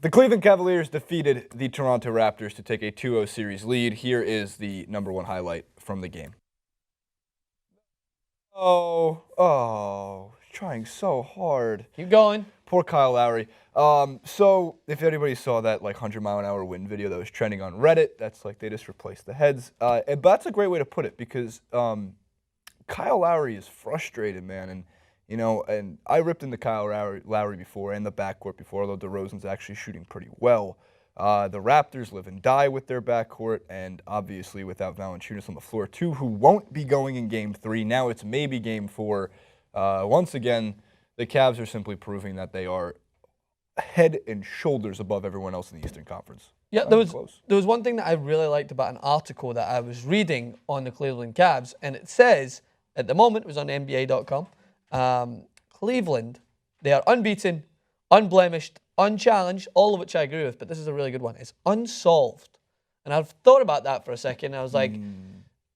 The Cleveland Cavaliers defeated the Toronto Raptors to take a 2-0 series lead. Here is the #1 highlight from the game. Trying so hard. Keep going. Poor Kyle Lowry. So if anybody saw that 100-mile-an-hour wind video that was trending on Reddit, that's like they just replaced the heads. But that's a great way to put it because Kyle Lowry is frustrated, man, and I ripped into Kyle Lowry before and the backcourt before, although DeRozan's actually shooting pretty well. The Raptors live and die with their backcourt, and obviously without Valanciunas on the floor too, who won't be going in Game 3. Now it's maybe Game 4. Once again, the Cavs are simply proving that they are head and shoulders above everyone else in the Eastern Conference. Yeah, there was one thing that I really liked about an article that I was reading on the Cleveland Cavs, and it says, at the moment, it was on NBA.com, Cleveland, they are unbeaten, unblemished, unchallenged, all of which I agree with, but this is a really good one. It's unsolved. And I've thought about that for a second. I was like,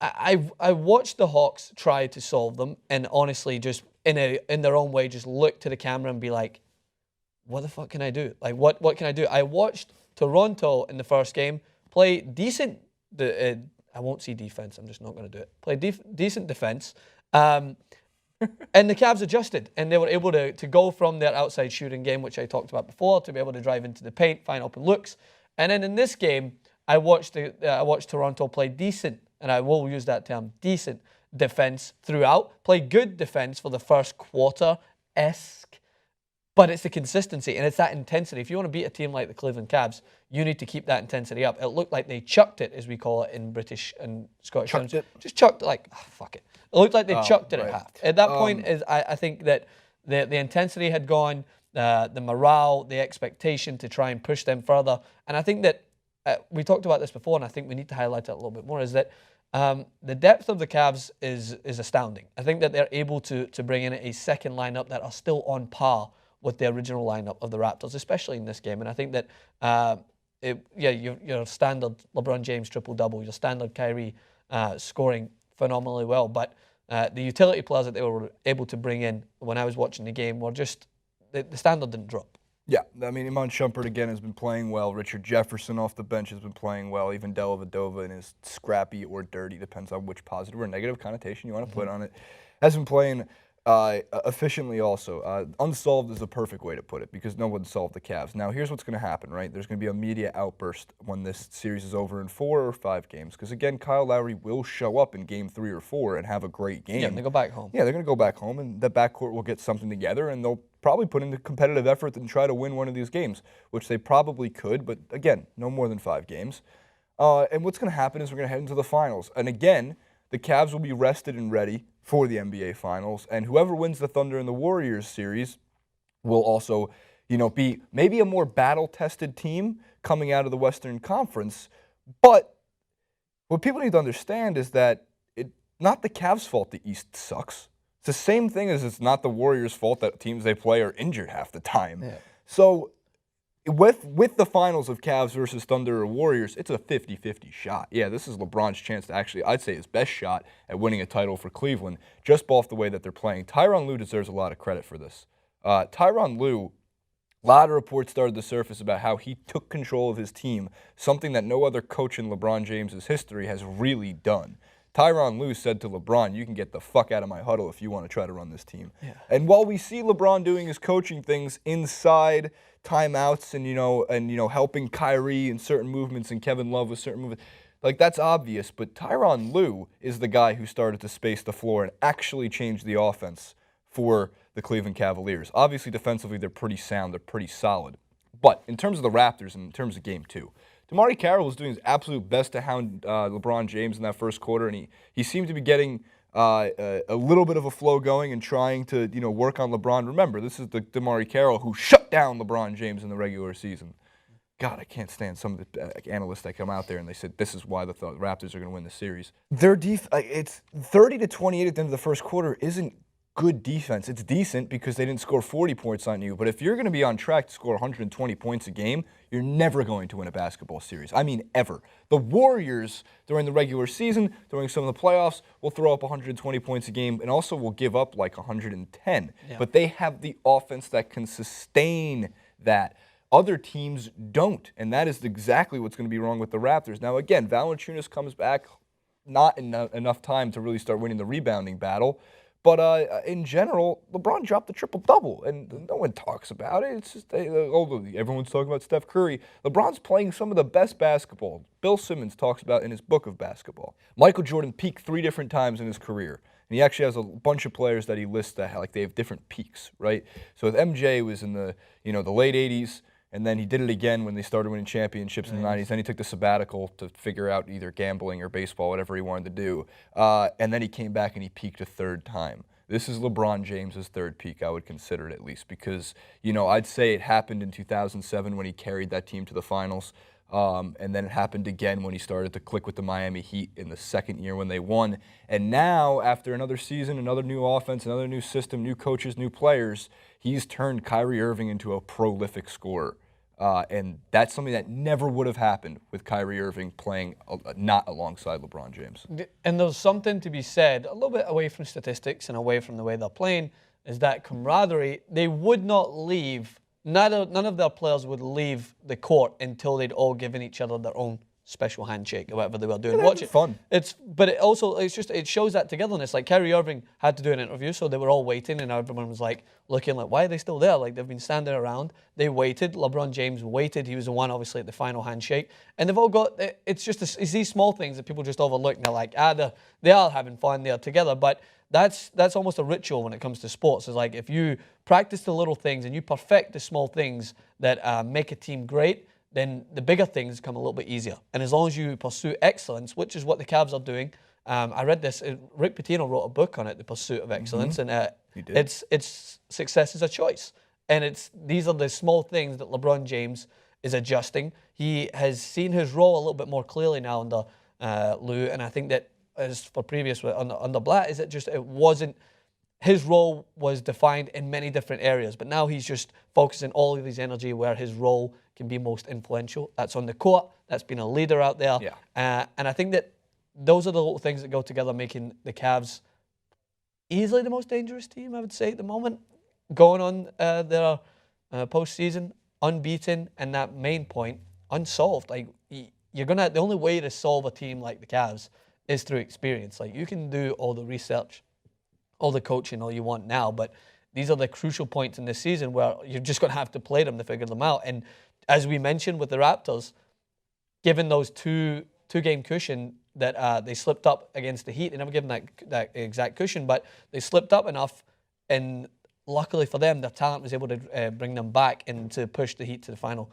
I watched the Hawks try to solve them, and honestly, just in their own way, just look to the camera and be like, what the fuck can I do? Like, what can I do? I watched Toronto in the first game play decent. I won't see defense. I'm just not going to do it. Play decent defense. And the Cavs adjusted, and they were able to go from their outside shooting game, which I talked about before, to be able to drive into the paint, find open looks. And then in this game, I watched Toronto play decent, and I will use that term, decent defense throughout. Play good defense for the first quarter-esque, but it's the consistency, and it's that intensity. If you want to beat a team like the Cleveland Cavs, you need to keep that intensity up. It looked like they chucked it, as we call it in British and Scottish terms. Just chucked it like, fuck it. It looked like they chucked it at half. At that point, I think that the intensity had gone, the morale, the expectation to try and push them further. And I think that we talked about this before, and I think we need to highlight it a little bit more, is that the depth of the Cavs is astounding. I think that they're able to bring in a second lineup that are still on par with the original lineup of the Raptors, especially in this game. And I think that, your standard LeBron James triple-double, your standard Kyrie scoring phenomenally well, but the utility players that they were able to bring in when I was watching the game were just, the standard didn't drop. Yeah, I mean, Iman Shumpert, again, has been playing well. Richard Jefferson off the bench has been playing well. Even Dellavedova, in his scrappy or dirty, depends on which positive or negative connotation you want to put on it, has been playing efficiently also. Unsolved is the perfect way to put it because no one solved the Cavs. Now, here's what's going to happen, right? There's going to be a media outburst when this series is over in 4 or 5 games because, again, Kyle Lowry will show up in Game 3 or 4 and have a great game. Yeah, and they go back home. Yeah, they're going to go back home, and the backcourt will get something together, and they'll probably put in the competitive effort and try to win one of these games, which they probably could, but, again, no more than 5 games. And what's going to happen is we're going to head into the finals. And, again, the Cavs will be rested and ready for the NBA Finals, and whoever wins the Thunder and the Warriors series will also, be maybe a more battle-tested team coming out of the Western Conference. But what people need to understand is that it's not the Cavs' fault the East sucks. It's the same thing as it's not the Warriors' fault that teams they play are injured half the time. Yeah. So with the finals of Cavs versus Thunder or Warriors, it's a 50-50 shot. Yeah, this is LeBron's chance to actually, I'd say, his best shot at winning a title for Cleveland, just off the way that they're playing. Tyronn Lue deserves a lot of credit for this. Tyronn Lue, a lot of reports started to surface about how he took control of his team, something that no other coach in LeBron James' history has really done. Tyronn Lue said to LeBron, you can get the fuck out of my huddle if you want to try to run this team. Yeah. And while we see LeBron doing his coaching things inside timeouts and helping Kyrie in certain movements and Kevin Love with certain movements, like that's obvious, but Tyronn Lue is the guy who started to space the floor and actually change the offense for the Cleveland Cavaliers. Obviously, defensively, they're pretty sound, they're pretty solid. But in terms of the Raptors and in terms of Game 2, DeMar DeRozan was doing his absolute best to hound LeBron James in that first quarter, and he seemed to be getting a little bit of a flow going and trying to work on LeBron. Remember, this is the DeMar DeRozan who shut down LeBron James in the regular season. God, I can't stand some of the analysts that come out there and they said this is why the Raptors are going to win the series. Their it's 30-28 at the end of the first quarter isn't good defense. It's decent because they didn't score 40 points on you. But if you're going to be on track to score 120 points a game, you're never going to win a basketball series. I mean, ever. The Warriors, during the regular season, during some of the playoffs, will throw up 120 points a game and also will give up like 110. Yeah. But they have the offense that can sustain that. other teams don't, and that is exactly what's going to be wrong with the Raptors. Now, again, Valanciunas comes back, not enough time to really start winning the rebounding battle. But in general, LeBron dropped the triple-double, and no one talks about it. It's just, everyone's talking about Steph Curry. LeBron's playing some of the best basketball. Bill Simmons talks about in his book of basketball. Michael Jordan peaked 3 different times in his career. And he actually has a bunch of players that he lists that like they have different peaks, right? So with MJ was in the the late 80s, and then he did it again when they started winning championships in the 90s. Then he took the sabbatical to figure out either gambling or baseball, whatever he wanted to do. And then he came back and he peaked a 3rd time. This is LeBron James's 3rd peak, I would consider it at least, because I'd say it happened in 2007 when he carried that team to the finals. And then it happened again when he started to click with the Miami Heat in the 2nd year when they won. And now, after another season, another new offense, another new system, new coaches, new players, he's turned Kyrie Irving into a prolific scorer. And that's something that never would have happened with Kyrie Irving playing not alongside LeBron James. And there's something to be said, a little bit away from statistics and away from the way they're playing, is that camaraderie. They would not leave. None of their players would leave the court until they'd all given each other their own special handshake or whatever they were doing. Watch it. Fun. But it shows that togetherness. Like Kyrie Irving had to do an interview, so they were all waiting, and everyone was like looking like, why are they still there? Like they've been standing around. They waited. LeBron James waited. He was the one, obviously, at the final handshake. And they've all got. It's these small things that people just overlook. And they're like, they are having fun. They are together, but. That's almost a ritual when it comes to sports. It's like if you practice the little things and you perfect the small things that make a team great, then the bigger things come a little bit easier. And as long as you pursue excellence, which is what the Cavs are doing, I read this. Rick Pitino wrote a book on it, The Pursuit of Excellence, and it's success is a choice. And these are the small things that LeBron James is adjusting. He has seen his role a little bit more clearly now under Lou, and I think that. As for previous under Blatt, is it wasn't, his role was defined in many different areas, but now he's just focusing all of his energy where his role can be most influential. That's on the court, that's being a leader out there. Yeah. And I think that those are the little things that go together, making the Cavs easily the most dangerous team, I would say, at the moment. Going on their postseason, unbeaten, and that main point, unsolved. Like, the only way to solve a team like the Cavs is through experience. Like, you can do all the research, all the coaching, all you want now, but these are the crucial points in this season where you're just going to have to play them to figure them out. And as we mentioned with the Raptors, given those two-game cushion that they slipped up against the Heat, they never given that exact cushion, but they slipped up enough, and luckily for them, their talent was able to bring them back and to push the Heat to the final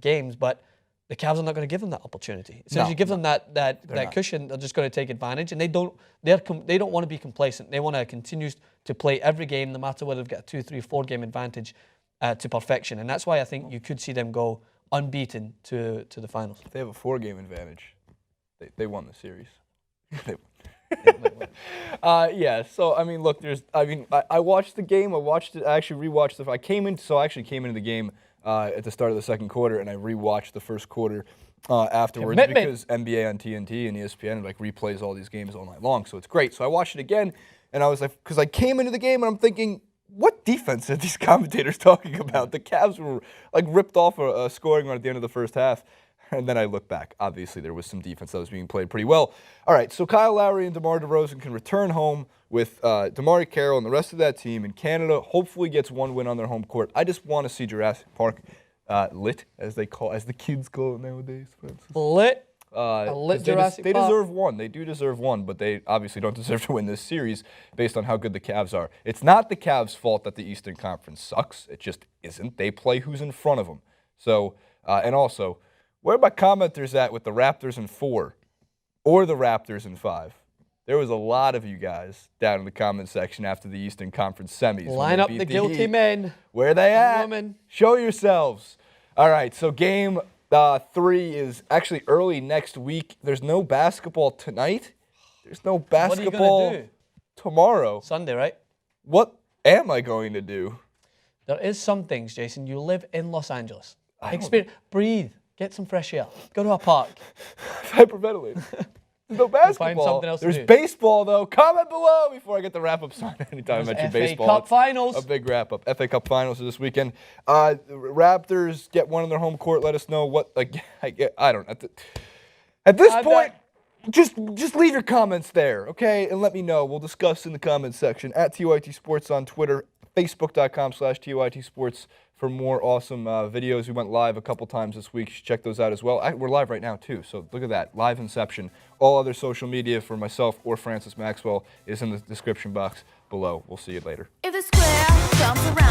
games. But the Cavs are not going to give them that opportunity. As soon as you give them that cushion, they're just going to take advantage, and they don't want to be complacent. They want to continue to play every game, no matter whether they've got a 2, 3, 4 game advantage to perfection. And that's why I think you could see them go unbeaten to the finals. If they have a 4-game advantage, they won the series. Yeah. So I mean, look, I watched the game. I actually rewatched I came into the game. At the start of the 2nd quarter, and I rewatched the 1st quarter afterwards because NBA on TNT and ESPN replays all these games all night long, so it's great. So I watched it again, and I was like, because I came into the game and I'm thinking, what defense are these commentators talking about? The Cavs were ripped off a scoring run at the end of the 1st half. And then I look back. Obviously, there was some defense that was being played pretty well. All right, so Kyle Lowry and DeMar DeRozan can return home with DeMar Carroll and the rest of that team. And Canada hopefully gets 1 win on their home court. I just want to see Jurassic Park lit, as the kids call it nowadays. Lit. Lit Jurassic Park. They deserve 1. They do deserve 1, but they obviously don't deserve to win this series based on how good the Cavs are. It's not the Cavs' fault that the Eastern Conference sucks. It just isn't. They play who's in front of them. So, and also, where are my commenters at with the Raptors in 4 or the Raptors in 5? There was a lot of you guys down in the comment section after the Eastern Conference semis. Line up the guilty men. Where are they at? Women. Show yourselves. All right, so game 3 is actually early next week. There's no basketball tonight. There's no basketball what are you gonna do? Tomorrow. Sunday, right? What am I going to do? There is some things, Jason. You live in Los Angeles. Breathe. Get some fresh air. Go to a park. Hyperventilate. No basketball. something else to There's do. baseball, though. Comment below before I get the wrap-up sign. Anytime I mention FA baseball. Cup it's finals. A big wrap-up. FA Cup finals this weekend. Raptors get one on their home court. Let us know what. Like, I don't know. At this point, just leave your comments there, okay? And let me know. We'll discuss in the comments section. At TYT Sports on Twitter. Facebook.com/TYT Sports for more awesome videos. We went live a couple times this week. You should check those out as well. We're live right now, too. So look at that. Live Inception. All other social media for myself or Francis Maxwell is in the description box below. We'll see you later. If the square jumps around.